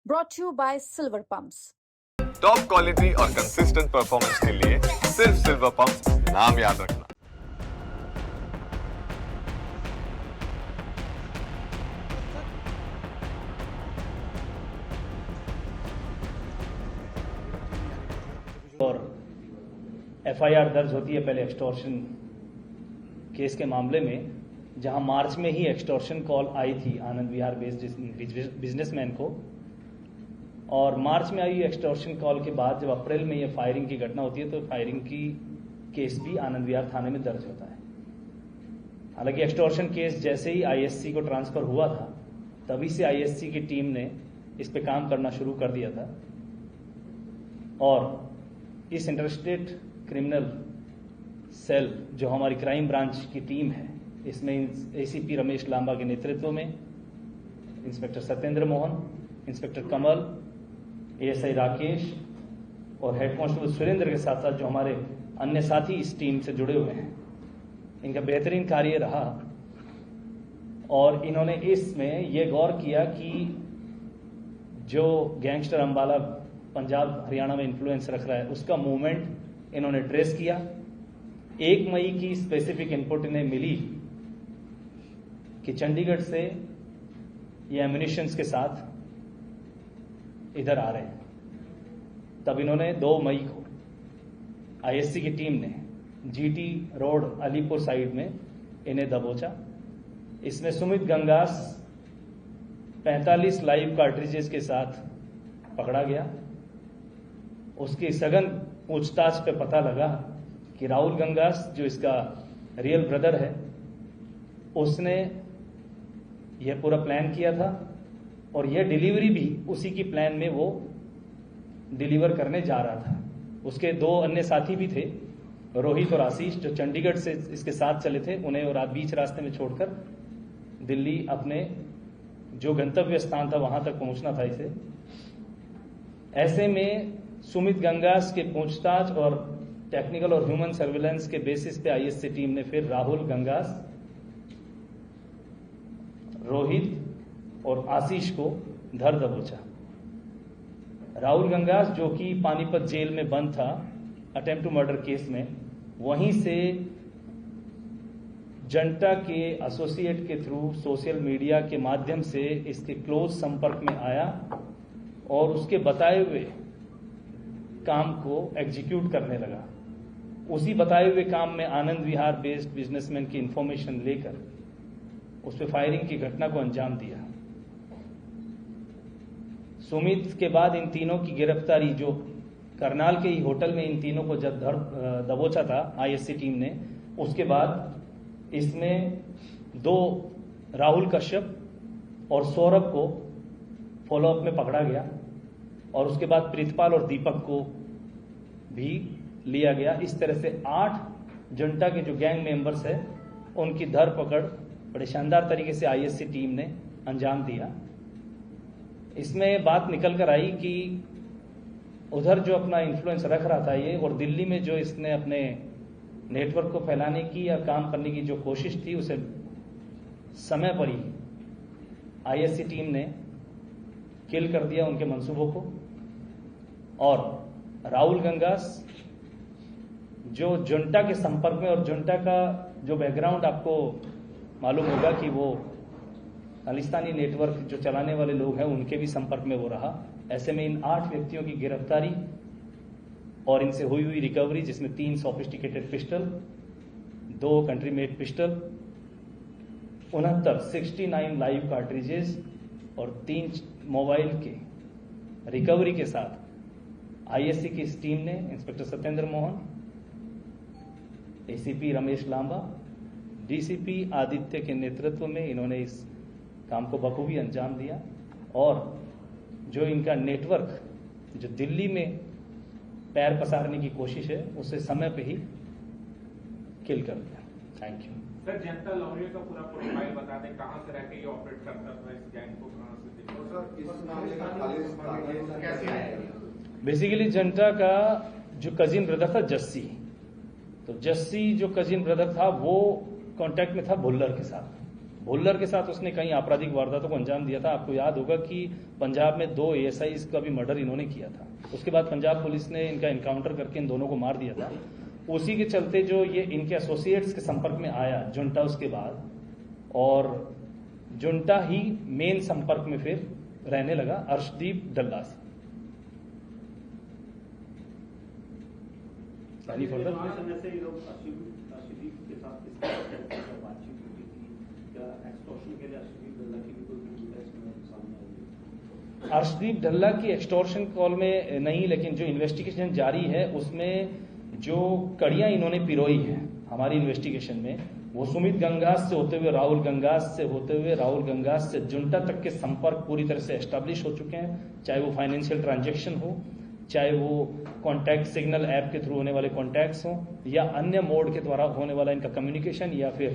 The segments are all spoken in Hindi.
brought to you by Silver Pumps. Top quality और कंसिस्टेंट परफॉर्मेंस के लिए सिर्फ सिल्वर पंप्स नाम याद रखना। और एफआईआर दर्ज होती है पहले एक्सटॉर्शन केस के मामले में, जहां मार्च में ही एक्सटॉर्शन कॉल आई थी आनंद विहार बेस्ड बिजनेसमैन को, और मार्च में आई एक्सटॉर्शन कॉल के बाद जब अप्रैल में ये फायरिंग की घटना होती है तो फायरिंग की केस भी आनंद विहार थाने में दर्ज होता है। हालांकि एक्सटॉर्शन केस जैसे ही आईएससी को ट्रांसफर हुआ था तभी से आईएससी की टीम ने इस पे काम करना शुरू कर दिया था, और इस इंटरस्टेट क्रिमिनल सेल जो हमारी क्राइम ब्रांच की टीम है, इसमें एसीपी रमेश लांबा के नेतृत्व में इंस्पेक्टर सत्येंद्र मोहन, इंस्पेक्टर कमल, एएसआई राकेश और हेड कांस्टेबल सुरेंद्र के साथ साथ जो हमारे अन्य साथी इस टीम से जुड़े हुए हैं, इनका बेहतरीन कार्य रहा। और इन्होंने इसमें यह गौर किया कि जो गैंगस्टर अंबाला पंजाब हरियाणा में इन्फ्लुएंस रख रहा है उसका मूवमेंट इन्होंने ट्रेस किया। 1 मई की स्पेसिफिक इनपुट इन्हें मिली कि चंडीगढ़ से ये एम्युनिशंस के साथ इधर आ रहे हैं। तब इन्होंने 2 मई को आईएससी की टीम ने जीटी रोड अलीपुर साइड में इन्हें दबोचा। इसमें सुमित गंगास 45 लाइव कार्ट्रिजेस के साथ पकड़ा गया। उसकी सघन पूछताछ पे पता लगा कि राहुल गंगास जो इसका रियल ब्रदर है, उसने यह पूरा प्लान किया था और यह डिलीवरी भी उसी की प्लान में वो डिलीवर करने जा रहा था। उसके 2 अन्य साथी भी थे, रोहित और आशीष, जो चंडीगढ़ से इसके साथ चले थे। उन्हें और बीच रास्ते में छोड़कर दिल्ली अपने जो गंतव्य स्थान था वहां तक पहुंचना था इसे। ऐसे में सुमित गंगास के पूछताछ और टेक्निकल और ह्यूमन सर्विलेंस के बेसिस पे आईएससी टीम ने फिर राहुल गंगास, रोहित और आशीष को धर दबोचा। राहुल गंगास जो कि पानीपत जेल में बंद था अटेम्प्ट टू मर्डर केस में, वहीं से जनता के एसोसिएट के थ्रू सोशल मीडिया के माध्यम से इसके क्लोज संपर्क में आया और उसके बताए हुए काम को एग्जीक्यूट करने लगा। उसी बताए हुए काम में आनंद विहार बेस्ड बिजनेसमैन की इंफॉर्मेशन लेकर उस पर फायरिंग की घटना को अंजाम दिया। सुमित के बाद इन तीनों की गिरफ्तारी, जो करनाल के ही होटल में इन तीनों को जब दबोचा था आईएससी टीम ने, उसके बाद इसमें 2 राहुल कश्यप और सौरभ को फॉलोअप में पकड़ा गया और उसके बाद प्रीतपाल और दीपक को भी लिया गया। इस तरह से 8 जनता के जो गैंग मेंबर्स है उनकी धरपकड़ बड़े शानदार तरीके से आईएससी टीम ने अंजाम दिया। इसमें बात निकल कर आई कि उधर जो अपना इन्फ्लुएंस रख रहा था ये, और दिल्ली में जो इसने अपने नेटवर्क को फैलाने की या काम करने की जो कोशिश थी, उसे समय पर ही आईएससी टीम ने किल कर दिया उनके मंसूबों को। और राहुल गंगास जो जुंटा के संपर्क में, और जुंटा का जो बैकग्राउंड आपको मालूम होगा कि वो खालिस्तानी नेटवर्क जो चलाने वाले लोग हैं उनके भी संपर्क में वो रहा। ऐसे में इन 8 व्यक्तियों की गिरफ्तारी और इनसे हुई रिकवरी, जिसमें 3 sophisticated pistol, 2 country made pistol, 69 live cartridges और 3 मोबाइल के रिकवरी के साथ आईएससी की इस टीम ने inspector Satyendra Mohan, ACP Ramesh Lamba, DCP Aditya के नेतृत्व में इन्होंने इस काम को बखूबी अंजाम दिया। और जो इनका नेटवर्क जो दिल्ली में पैर पसारने की कोशिश है, उसे समय पे ही किल कर दिया। Thank you sir. जनता लॉरिया का पूरा प्रोफाइल बता दें, कहां से रहकर ये ऑपरेट करता था, इस गैंग को कहां से कैसे आया? बेसिकली जनता का जो कजिन ब्रदर था जस्सी, तो जस्सी जो कजिन ब्रदर था वो कांटेक्ट में था भुल्लर के साथ। भुल्लर के साथ उसने कई आपराधिक वारदातों को अंजाम दिया था। आपको याद होगा कि पंजाब में 2 ASIs का भी मर्डर इन्होंने किया था। उसके बाद पंजाब पुलिस ने इनका इनकाउंटर करके इन दोनों को मार दिया था। उसी के चलते जो ये इनके एसोसिएट्स के संपर्क में आया जुंटा उसके बाद, और जुंटा ही मेन संपर्क में फिर रहने लगा अर्शदीप डल्ला से। समय से ये लोग अर्शदीप के साथ किस तरह से बातचीत होती थी, क्या एक्सटॉर्शन के लिए अर्शदीप डल्ला की भी कोई भूमिका इसमें सामने आई है? अर्शदीप डल्ला की एक्सटॉर्शन कॉल में नहीं, लेकिन जो इन्वेस्टिगेशन जारी है उसमें जो कड़ियां इन्होंने पिरोई हैं हमारी इन्वेस्टिगेशन में, वो सुमित गंगास से होते हुए राहुल गंगास से जुंटा तक के संपर्क पूरी तरह से एस्टेब्लिश हो चुके हैं। चाहे वो फाइनेंशियल ट्रांजैक्शन हो, चाहे वो कॉन्टैक्ट सिग्नल ऐप के थ्रू होने वाले कॉन्टैक्ट्स हो, या अन्य मोड के द्वारा होने वाला इनका कम्युनिकेशन, या फिर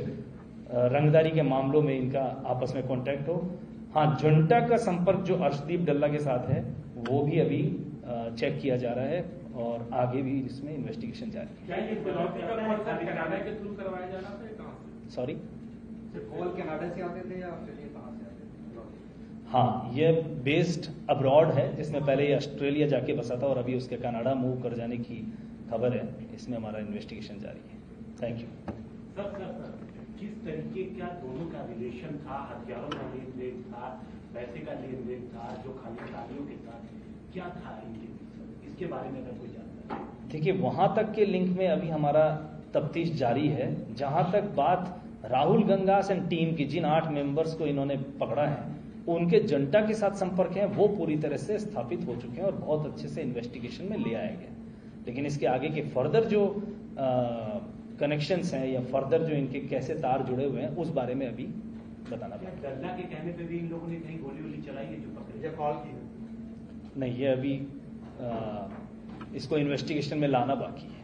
रंगदारी के मामलों में इनका आपस में कॉन्टैक्ट हो। हाँ, जुंटा का संपर्क जो अर्शदीप डल्ला के साथ है वो भी अभी चेक किया जा रहा है और आगे भी इसमें इन्वेस्टिगेशन जारी है। क्या ये कनाडा के थ्रू करवाया जाना था या कहाँ से? सॉरी, ऑल कनाडा से आते थे या ऑस्ट्रेलिया कहाँ से आते थे? हाँ, ये बेस्ड अब्रॉड है, जिसमें पहले ये ऑस्ट्रेलिया जाके बसा था और अभी उसके कनाडा मूव कर जाने की खबर है। इसमें हमारा इन्वेस्टिगेशन जारी है। Thank you. सर, किस तरीके का दोनों का रिलेशन था? हथियारों का लेन देन था, पैसे का लेन देन था, जो खाली गाड़ियों के साथ क्या था इनके बीच, इसके बारे में अगर कोई जानता है? देखिए, वहां तक के लिंक में अभी हमारा तफ्तीश जारी है। जहां तक बात राहुल गंगास एंड टीम की, जिन 8 मेंबर्स को इन्होंने पकड़ा है, उनके जनता के साथ संपर्क है, वो पूरी तरह से स्थापित हो चुके हैं और बहुत अच्छे से इन्वेस्टिगेशन में ले आए गए। लेकिन इसके आगे के फर्दर जो कनेक्शंस हैं या फर्दर जो इनके कैसे तार जुड़े हुए हैं, उस बारे में अभी बताना पड़ेगा। डल्ला के कहने पे भी इन लोगों ने कहीं गोली चलाई है जो पकड़े? कॉल की नहीं, ये अभी इसको इन्वेस्टिगेशन में लाना बाकी है।